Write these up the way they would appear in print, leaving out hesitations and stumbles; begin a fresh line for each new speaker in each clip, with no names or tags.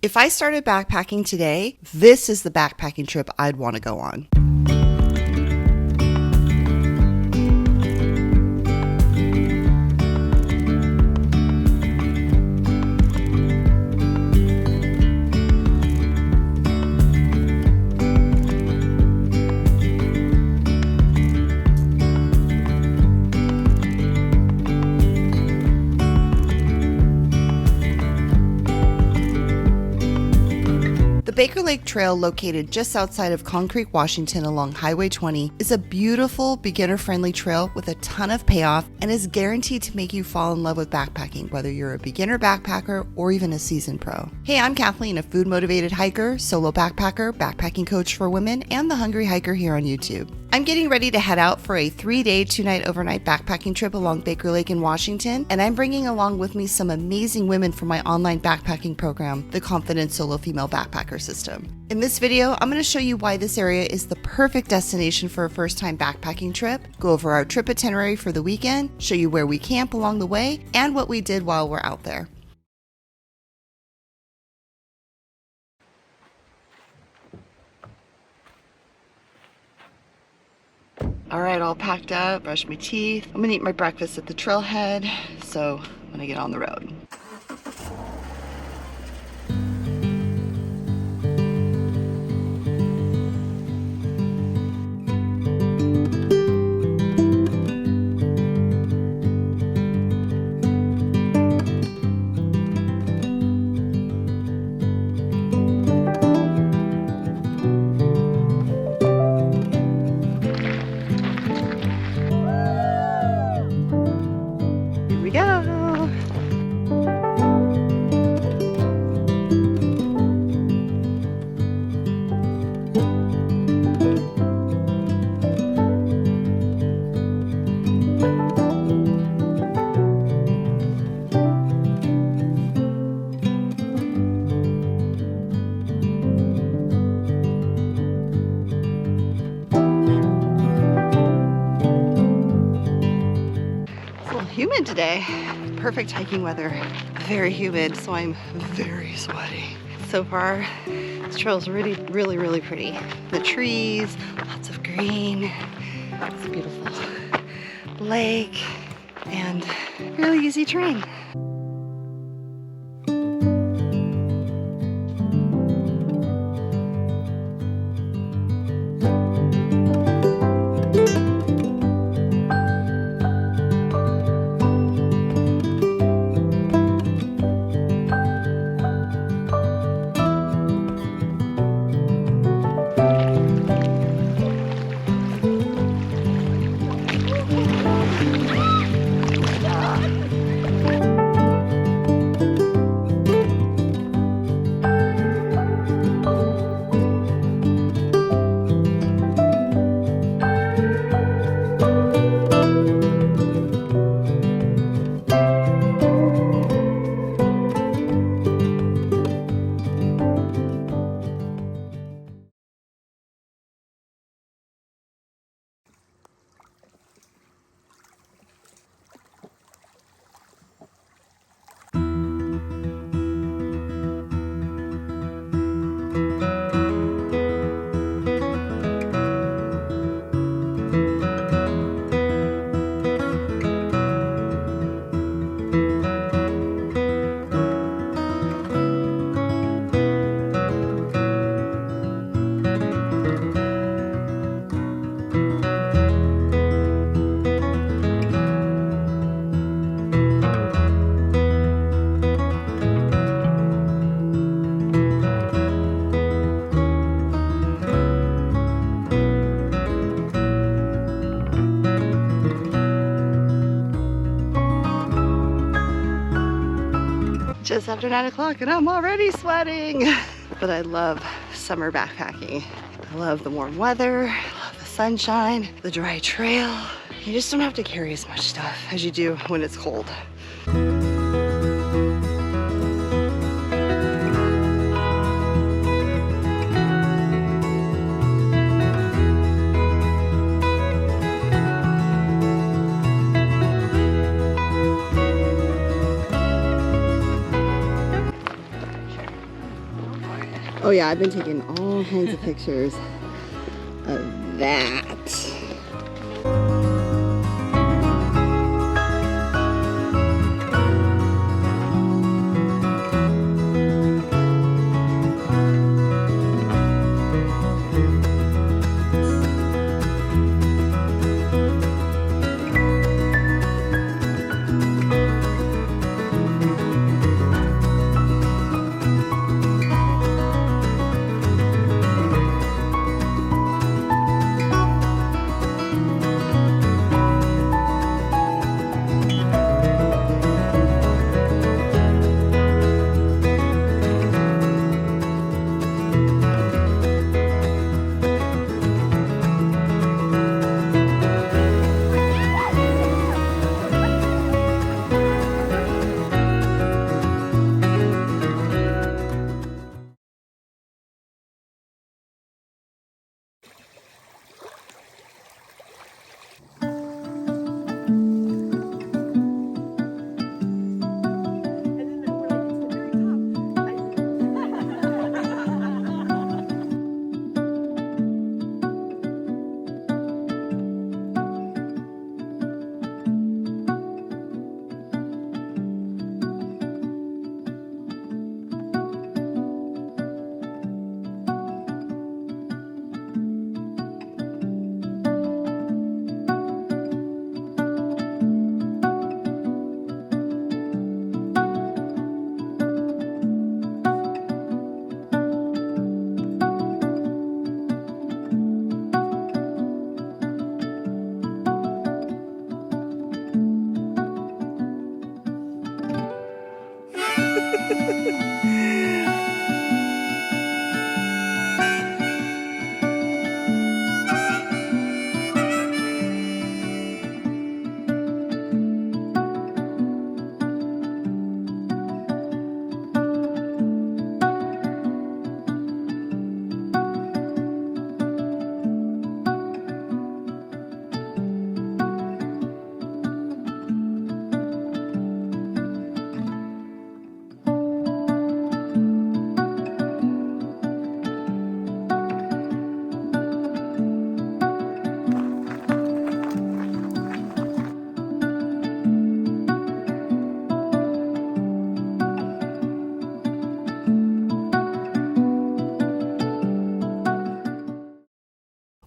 If I started backpacking today, this is the backpacking trip I'd want to go on. The Baker Lake Trail, located just outside of Concrete, Washington along Highway 20, is a beautiful, beginner-friendly trail with a ton of payoff and is guaranteed to make you fall in love with backpacking, whether you're a beginner backpacker or even a seasoned pro. Hey, I'm Kathleen, a food-motivated hiker, solo backpacker, backpacking coach for women, and the hungry hiker here on YouTube. I'm getting ready to head out for a 3-day, 2-night overnight backpacking trip along Baker Lake in Washington, and I'm bringing along with me some amazing women from my online backpacking program, the Confident Solo Female Backpacker System. In this video, I'm going to show you why this area is the perfect destination for a first-time backpacking trip, go over our trip itinerary for the weekend, show you where we camp along the way, and what we did while we're out there. All right, all packed up, brushed my teeth. I'm gonna eat my breakfast at the trailhead, so I'm gonna get on the road. We go. It's a little humid today. Perfect hiking weather. Very humid, so I'm very sweaty. So far, this trail is really pretty. The trees, lots of green. It's a beautiful lake and really easy terrain. Just after 9 o'clock and I'm already sweating. But I love summer backpacking. I love the warm weather, I love the sunshine, the dry trail. You just don't have to carry as much stuff as you do when it's cold. Oh yeah, I've been taking all kinds of pictures of that.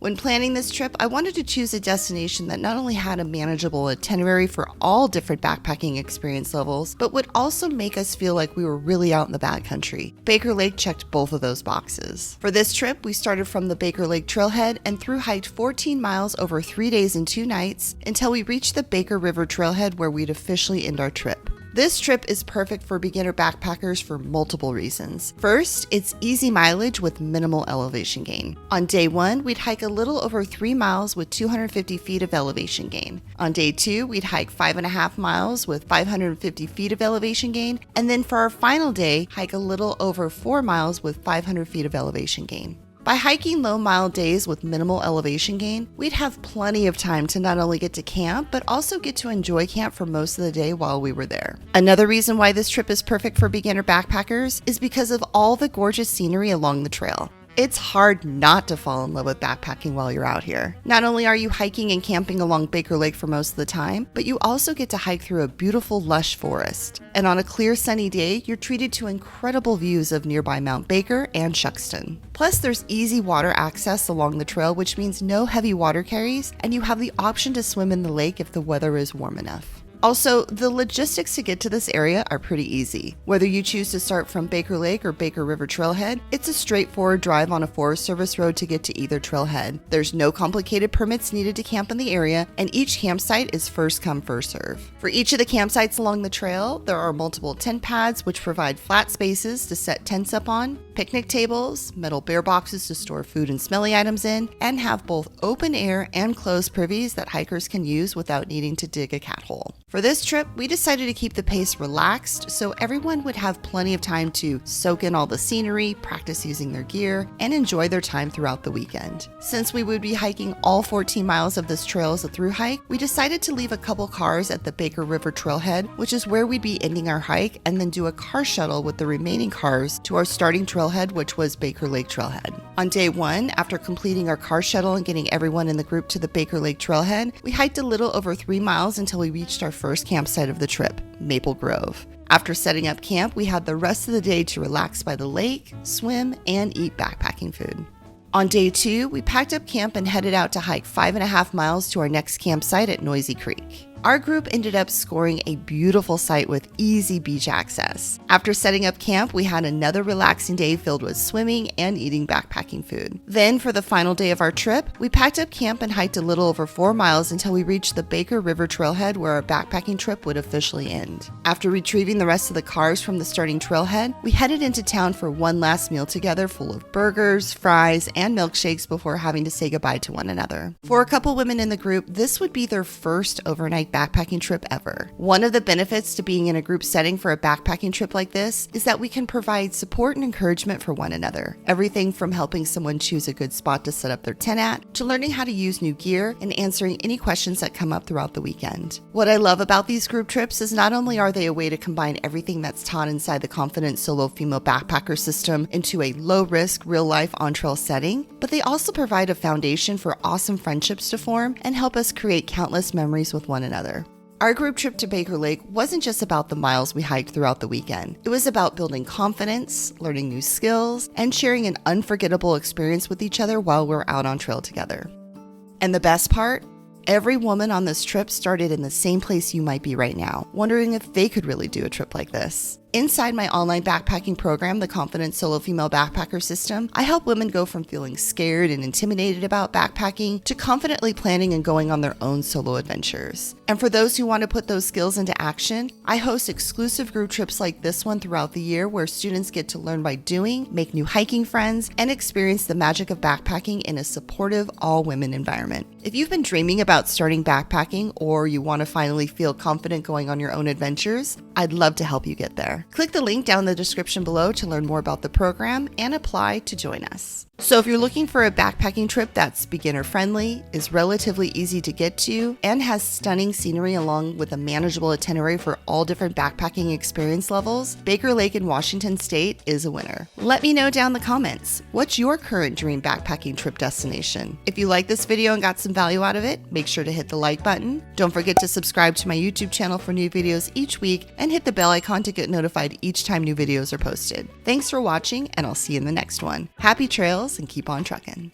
When planning this trip, I wanted to choose a destination that not only had a manageable itinerary for all different backpacking experience levels, but would also make us feel like we were really out in the backcountry. Baker Lake checked both of those boxes. For this trip, we started from the Baker Lake trailhead and through hiked 14 miles over 3 days and 2 nights until we reached the Baker River trailhead where we'd officially end our trip. This trip is perfect for beginner backpackers for multiple reasons. First, it's easy mileage with minimal elevation gain. On day 1, we'd hike a little over 3 miles with 250 feet of elevation gain. On day 2, we'd hike 5.5 miles with 550 feet of elevation gain. And then for our final day, hike a little over 4 miles with 500 feet of elevation gain. By hiking low-mile days with minimal elevation gain, we'd have plenty of time to not only get to camp, but also get to enjoy camp for most of the day while we were there. Another reason why this trip is perfect for beginner backpackers is because of all the gorgeous scenery along the trail. It's hard not to fall in love with backpacking while you're out here. Not only are you hiking and camping along Baker Lake for most of the time, but you also get to hike through a beautiful lush forest. And on a clear sunny day, you're treated to incredible views of nearby Mount Baker and Shuxton. Plus, there's easy water access along the trail, which means no heavy water carries, and you have the option to swim in the lake if the weather is warm enough. Also, the logistics to get to this area are pretty easy. Whether you choose to start from Baker Lake or Baker River Trailhead, it's a straightforward drive on a Forest Service road to get to either trailhead. There's no complicated permits needed to camp in the area, and each campsite is first come, first serve. For each of the campsites along the trail, there are multiple tent pads which provide flat spaces to set tents up on, picnic tables, metal bear boxes to store food and smelly items in, and have both open air and closed privies that hikers can use without needing to dig a cat hole. For this trip, we decided to keep the pace relaxed so everyone would have plenty of time to soak in all the scenery, practice using their gear, and enjoy their time throughout the weekend. Since we would be hiking all 14 miles of this trail as a through hike, we decided to leave a couple cars at the Baker River trailhead, which is where we'd be ending our hike, and then do a car shuttle with the remaining cars to our starting trailhead, which was Baker Lake Trailhead. On day one, after completing our car shuttle and getting everyone in the group to the Baker Lake Trailhead, we hiked a little over 3 miles until we reached our first campsite of the trip, Maple Grove. After setting up camp, we had the rest of the day to relax by the lake, swim, and eat backpacking food. On day 2, we packed up camp and headed out to hike 5.5 miles to our next campsite at Noisy Creek. Our group ended up scoring a beautiful site with easy beach access. After setting up camp, we had another relaxing day filled with swimming and eating backpacking food. Then, for the final day of our trip, we packed up camp and hiked a little over 4 miles until we reached the Baker River Trailhead where our backpacking trip would officially end. After retrieving the rest of the cars from the starting trailhead, we headed into town for one last meal together full of burgers, fries, and milkshakes before having to say goodbye to one another. For a couple women in the group, this would be their first overnight backpacking trip ever. One of the benefits to being in a group setting for a backpacking trip like this is that we can provide support and encouragement for one another. Everything from helping someone choose a good spot to set up their tent at, to learning how to use new gear and answering any questions that come up throughout the weekend. What I love about these group trips is not only are they a way to combine everything that's taught inside the Confident Solo Female Backpacker system into a low-risk, real-life on-trail setting, but they also provide a foundation for awesome friendships to form and help us create countless memories with one another. Our group trip to Baker Lake wasn't just about the miles we hiked throughout the weekend. It was about building confidence, learning new skills, and sharing an unforgettable experience with each other while we're out on trail together. And the best part? Every woman on this trip started in the same place you might be right now, wondering if they could really do a trip like this. Inside my online backpacking program, the Confident Solo Female Backpacker System, I help women go from feeling scared and intimidated about backpacking to confidently planning and going on their own solo adventures. And for those who want to put those skills into action, I host exclusive group trips like this one throughout the year where students get to learn by doing, make new hiking friends, and experience the magic of backpacking in a supportive, all-women environment. If you've been dreaming about starting backpacking or you want to finally feel confident going on your own adventures, I'd love to help you get there. Click the link down in the description below to learn more about the program and apply to join us. So if you're looking for a backpacking trip that's beginner friendly, is relatively easy to get to, and has stunning scenery along with a manageable itinerary for all different backpacking experience levels, Baker Lake in Washington State is a winner. Let me know down in the comments, what's your current dream backpacking trip destination? If you like this video and got some value out of it, make sure to hit the like button. Don't forget to subscribe to my YouTube channel for new videos each week and hit the bell icon to get notified each time new videos are posted. Thanks for watching, and I'll see you in the next one. Happy trails and keep on trucking.